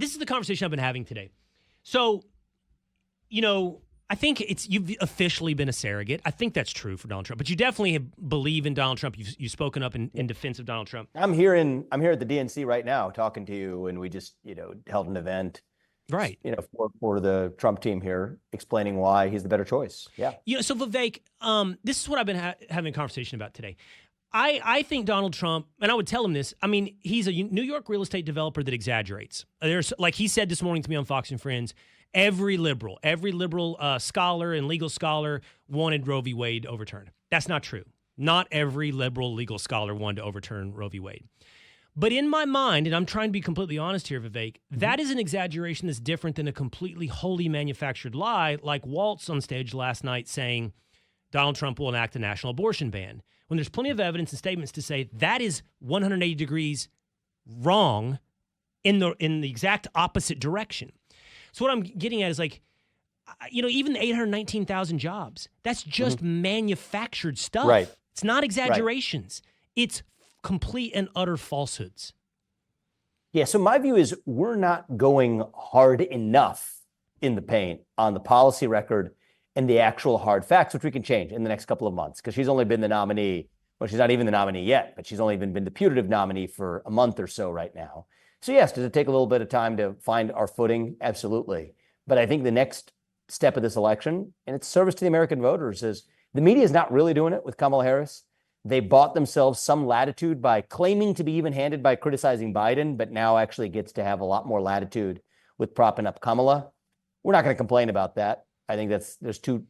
this is the conversation I've been having today. So, I think you've officially been a surrogate. I think that's true for Donald Trump, but you definitely believe in Donald Trump. You've spoken up in defense of Donald Trump. I'm here at the DNC right now talking to you, and we just held an event, right? For the Trump team here, explaining why he's the better choice. Yeah. So Vivek, this is what I've been having a conversation about today. I think Donald Trump, and I would tell him this, I mean, he's a New York real estate developer that exaggerates. There's, like he said this morning to me on Fox and Friends, every liberal scholar and legal scholar wanted Roe v. Wade overturned. That's not true. Not every liberal legal scholar wanted to overturn Roe v. Wade. But in my mind, and I'm trying to be completely honest here, Vivek, that is an exaggeration that's different than a completely wholly manufactured lie, like Waltz on stage last night saying Donald Trump will enact a national abortion ban, when there's plenty of evidence and statements to say that is 180 degrees wrong in the exact opposite direction. So what I'm getting at is even the 819,000 jobs, that's just manufactured stuff. Right. It's not exaggerations. Right. It's complete and utter falsehoods. Yeah, so my view is we're not going hard enough in the paint on the policy record and the actual hard facts, which we can change in the next couple of months, because she's only been the nominee. Well, she's not even the nominee yet, but she's only been the putative nominee for a month or so right now. So yes, does it take a little bit of time to find our footing? Absolutely. But I think the next step of this election, and its service to the American voters, is the media is not really doing it with Kamala Harris. They bought themselves some latitude by claiming to be even-handed by criticizing Biden, but now actually gets to have a lot more latitude with propping up Kamala. We're not going to complain about that. I think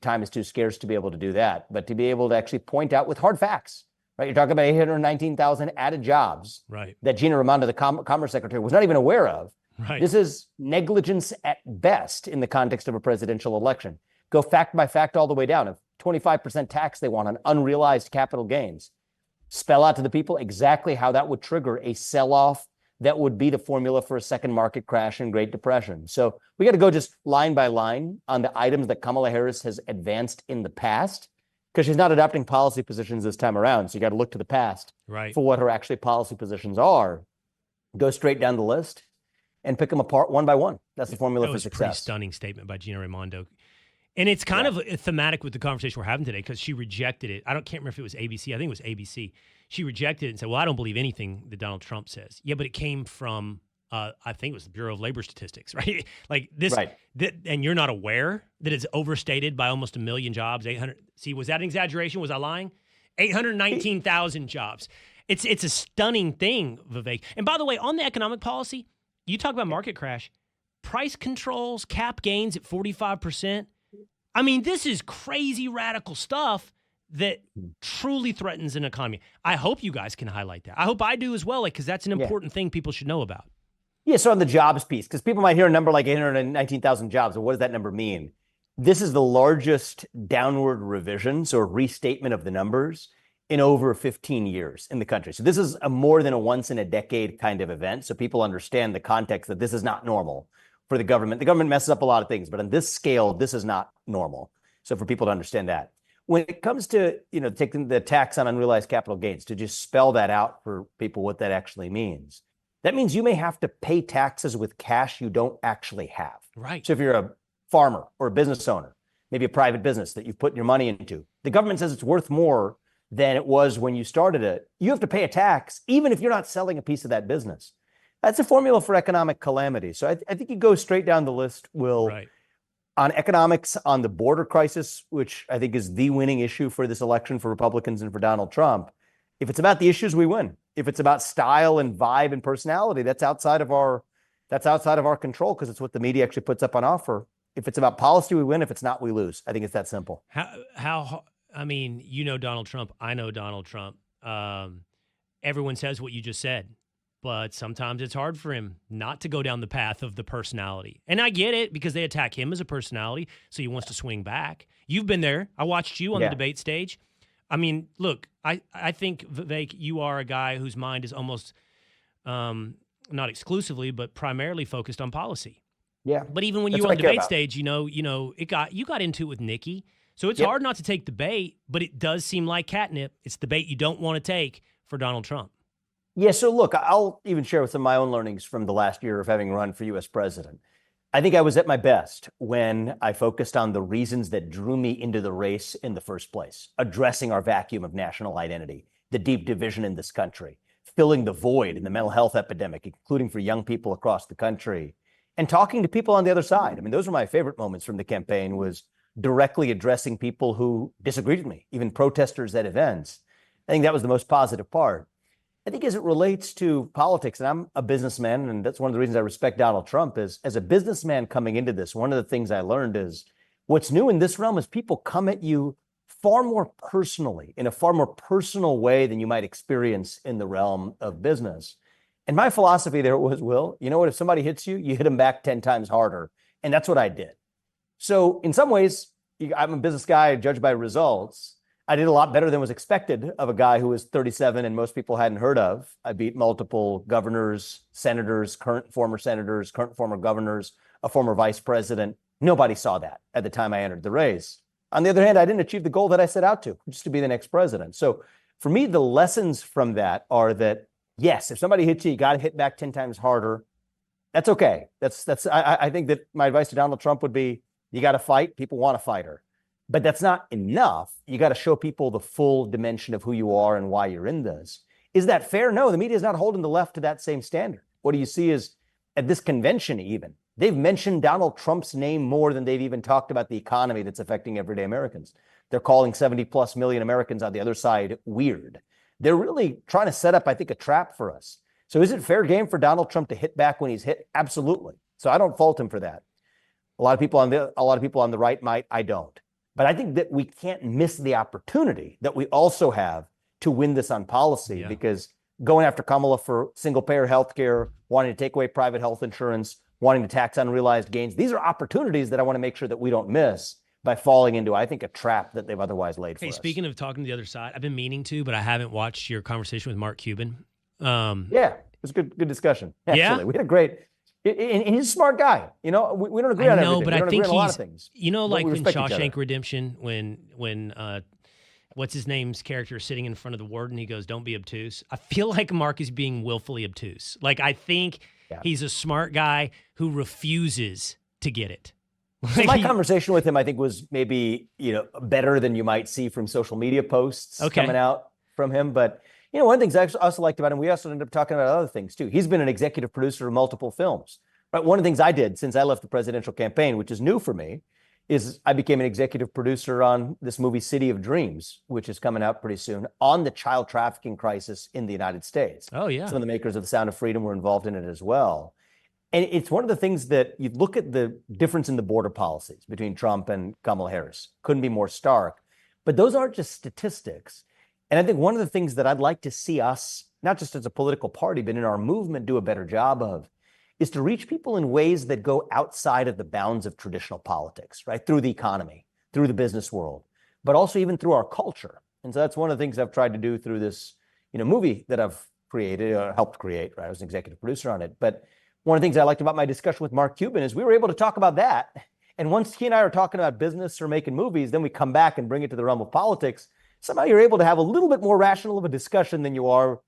time is too scarce to be able to do that, but to be able to actually point out with hard facts, right? You're talking about 819,000 added jobs, right, that Gina Raimondo, the Commerce Secretary, was not even aware of. Right. This is negligence at best in the context of a presidential election. Go fact by fact all the way down. If 25% tax they want on unrealized capital gains, spell out to the people exactly how that would trigger a sell-off that would be the formula for a second market crash and Great Depression. So we got to go just line by line on the items that Kamala Harris has advanced in the past, because she's not adopting policy positions this time around. So you got to look to the past for what her actually policy positions are. Go straight down the list and pick them apart one by one. That's the formula for success. That was a pretty stunning statement by Gina Raimondo. And it's kind of thematic with the conversation we're having today, because she rejected it. Can't remember if it was ABC. I think it was ABC. She rejected it and said, well, I don't believe anything that Donald Trump says. Yeah, but it came from, I think it was the Bureau of Labor Statistics, right? Like this, and you're not aware that it's overstated by almost 1 million jobs, 800. See, was that an exaggeration? Was I lying? 819,000 jobs. It's a stunning thing, Vivek. And by the way, on the economic policy, you talk about market crash, price controls, cap gains at 45%. I mean, this is crazy radical stuff that truly threatens an economy. I hope you guys can highlight that. I hope I do as well, because that's an important thing people should know about. Yeah, so on the jobs piece, because people might hear a number like 819,000 jobs, and what does that number mean? This is the largest downward revision, so a restatement of the numbers, in over 15 years in the country. So this is more than a once-in-a-decade kind of event, so people understand the context that this is not normal for the government. The government messes up a lot of things, but on this scale, this is not normal. So for people to understand that. When it comes to, taking the tax on unrealized capital gains, to just spell that out for people what that actually means, that means you may have to pay taxes with cash you don't actually have. Right. So if you're a farmer or a business owner, maybe a private business that you've put your money into, the government says it's worth more than it was when you started it. You have to pay a tax, even if you're not selling a piece of that business. That's a formula for economic calamity. So I think you go straight down the list, Will. Right. On economics, on the border crisis, which I think is the winning issue for this election for Republicans and for Donald Trump. If it's about the issues, we win. If it's about style and vibe and personality, that's outside of our control, because it's what the media actually puts up on offer. If it's about policy, we win. If it's not, we lose. I think it's that simple. How I mean, Donald Trump. I know Donald Trump. Everyone says what you just said. But sometimes it's hard for him not to go down the path of the personality. And I get it, because they attack him as a personality, so he wants to swing back. You've been there. I watched you on the debate stage. I mean, look, I think, Vivek, you are a guy whose mind is almost, not exclusively, but primarily focused on policy. Yeah. But even when you were on the debate stage, you got into it with Nikki. So it's hard not to take the bait, but it does seem like catnip. It's the bait you don't want to take for Donald Trump. Yeah, so look, I'll even share with some of my own learnings from the last year of having run for US president. I think I was at my best when I focused on the reasons that drew me into the race in the first place, addressing our vacuum of national identity, the deep division in this country, filling the void in the mental health epidemic, including for young people across the country, and talking to people on the other side. I mean, those were my favorite moments from the campaign, was directly addressing people who disagreed with me, even protesters at events. I think that was the most positive part. I think as it relates to politics, and I'm a businessman, and that's one of the reasons I respect Donald Trump, is as a businessman coming into this, one of the things I learned is what's new in this realm is people come at you far more personally, in a far more personal way than you might experience in the realm of business. And my philosophy there was, Will, you know what? If somebody hits you, you hit them back 10 times harder. And that's what I did. So in some ways, I'm a business guy judged by results. I did a lot better than was expected of a guy who was 37 and most people hadn't heard of. I beat multiple governors, senators, current former governors, a former vice president. Nobody saw that at the time I entered the race. On the other hand, I didn't achieve the goal that I set out to, which is to be the next president. So for me, the lessons from that are that, yes, if somebody hits you, you got to hit back 10 times harder. That's okay. I think that my advice to Donald Trump would be, you got to fight. People want a fighter. But that's not enough. You got to show people the full dimension of who you are and why you're in this. Is that fair? No, the media is not holding the left to that same standard. What do you see is at this convention even, they've mentioned Donald Trump's name more than they've even talked about the economy that's affecting everyday Americans. They're calling 70 plus million Americans on the other side weird. They're really trying to set up, I think, a trap for us. So is it fair game for Donald Trump to hit back when he's hit? Absolutely. So I don't fault him for that. A lot of people on the right might. I don't. But I think that we can't miss the opportunity that we also have to win this on policy, because going after Kamala for single-payer health care, wanting to take away private health insurance, wanting to tax unrealized gains, these are opportunities that I want to make sure that we don't miss by falling into, I think, a trap that they've otherwise laid for us. Hey, speaking of talking to the other side, I've been meaning to, but I haven't watched your conversation with Mark Cuban. Yeah, it was a good discussion, actually. Yeah? We had a great... And he's a smart guy. You know, we don't agree on everything. But we don't I think agree on a lot of things. You know, like in Shawshank other. Redemption, when what's his name's character is sitting in front of the warden, he goes, "Don't be obtuse." I feel like Mark is being willfully obtuse. Like, I think he's a smart guy who refuses to get it. So my conversation with him, I think, was maybe, better than you might see from social media posts coming out from him. But one of the things I also liked about him, we also ended up talking about other things too. He's been an executive producer of multiple films. Right? One of the things I did since I left the presidential campaign, which is new for me, is I became an executive producer on this movie City of Dreams, which is coming out pretty soon, on the child trafficking crisis in the United States. Oh, yeah. Some of the makers of The Sound of Freedom were involved in it as well. And it's one of the things that you look at the difference in the border policies between Trump and Kamala Harris. Couldn't be more stark. But those aren't just statistics. And I think one of the things that I'd like to see us, not just as a political party, but in our movement, do a better job of, is to reach people in ways that go outside of the bounds of traditional politics, right? Through the economy, through the business world, but also even through our culture. And so that's one of the things I've tried to do through this, movie that I've created, or helped create, right? I was an executive producer on it. But one of the things I liked about my discussion with Mark Cuban is we were able to talk about that. And once he and I are talking about business or making movies, then we come back and bring it to the realm of politics. Somehow you're able to have a little bit more rational of a discussion than you are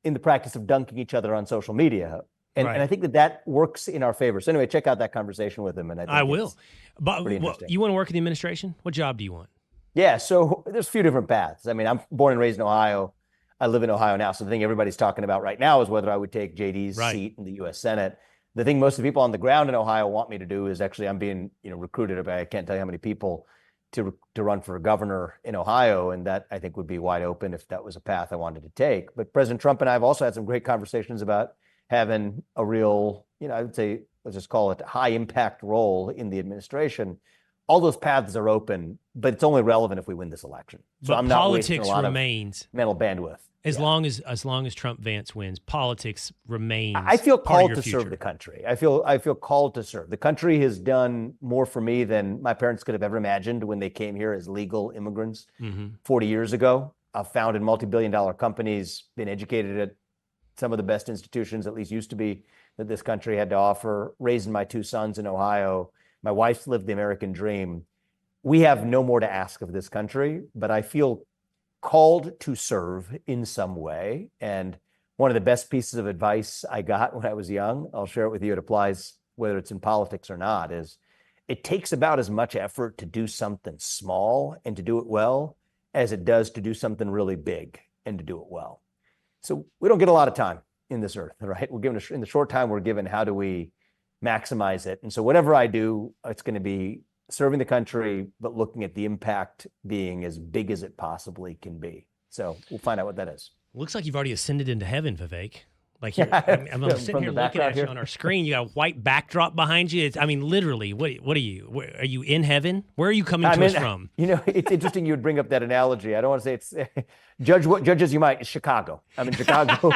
in the practice of dunking each other on social media. And I think that works in our favor. So anyway, check out that conversation with him. And I will. But you want to work in the administration? What job do you want? Yeah, so there's a few different paths. I mean, I'm born and raised in Ohio. I live in Ohio now. So the thing everybody's talking about right now is whether I would take JD's seat in the U.S. Senate. The thing most of the people on the ground in Ohio want me to do is actually I'm being recruited by I can't tell you how many people to run for governor in Ohio, and that I think would be wide open if that was a path I wanted to take. But President Trump and I have also had some great conversations about having a real, I would say, let's just call it a high impact role in the administration. All those paths are open, but it's only relevant if we win this election. So I'm not wasting a lot of mental bandwidth. As long as Trump Vance wins, politics remains. I feel called to serve the country. I feel called to serve. The country has done more for me than my parents could have ever imagined when they came here as legal immigrants 40 years ago. I've founded multi-billion-dollar companies, been educated at some of the best institutions, at least used to be, that this country had to offer, raising my two sons in Ohio. My wife's lived the American dream. We have no more to ask of this country, but I feel called to serve in some way. And one of the best pieces of advice I got when I was young, I'll share it with you. It applies whether it's in politics or not, is it takes about as much effort to do something small and to do it well as it does to do something really big and to do it well. So we don't get a lot of time in this earth, right? We're given in the short time we're given, how do we maximize it? And so whatever I do, it's going to be serving the country, but looking at the impact being as big as it possibly can be. So we'll find out what that is. Looks like you've already ascended into heaven, Vivek. Like I'm sitting here looking at you on our screen. You got a white backdrop behind you. literally, what are you? Are you in heaven? Where are you coming to us from? You know, it's interesting you would bring up that analogy. I don't want to say it's judge as you might. It's Chicago. I'm in Chicago.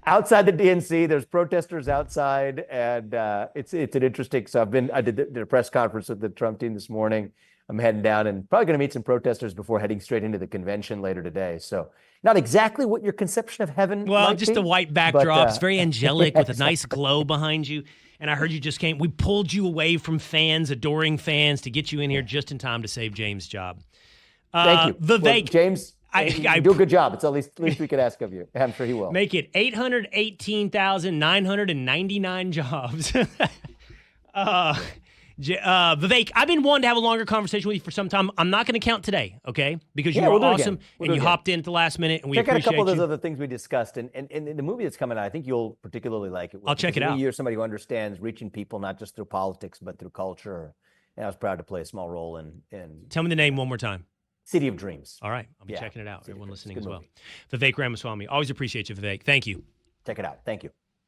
Outside the DNC, there's protesters outside, and it's an interesting. So I did a press conference with the Trump team this morning. I'm heading down and probably going to meet some protesters before heading straight into the convention later today. So not exactly what your conception of heaven might just be, a white backdrop. It's very angelic with a nice glow behind you. And I heard you just came. We pulled you away from fans, adoring fans, to get you in here just in time to save James' job. Thank you. Vivek. Well, James, you do a good job. It's the least we could ask of you. I'm sure he will. Make it 818,999 jobs. Vivek, I've been wanting to have a longer conversation with you for some time. I'm not going to count today, okay? Because you were awesome and you hopped in at the last minute, and we appreciate you. Check out a couple of those other things we discussed, and the movie that's coming out, I think you'll particularly like it. I'll check it out. You're somebody who understands reaching people not just through politics but through culture, and I was proud to play a small role in. Tell me the name one more time. City of Dreams. All right, I'll be checking it out. Everyone listening as well. Vivek Ramaswamy, always appreciate you, Vivek. Thank you. Check it out. Thank you.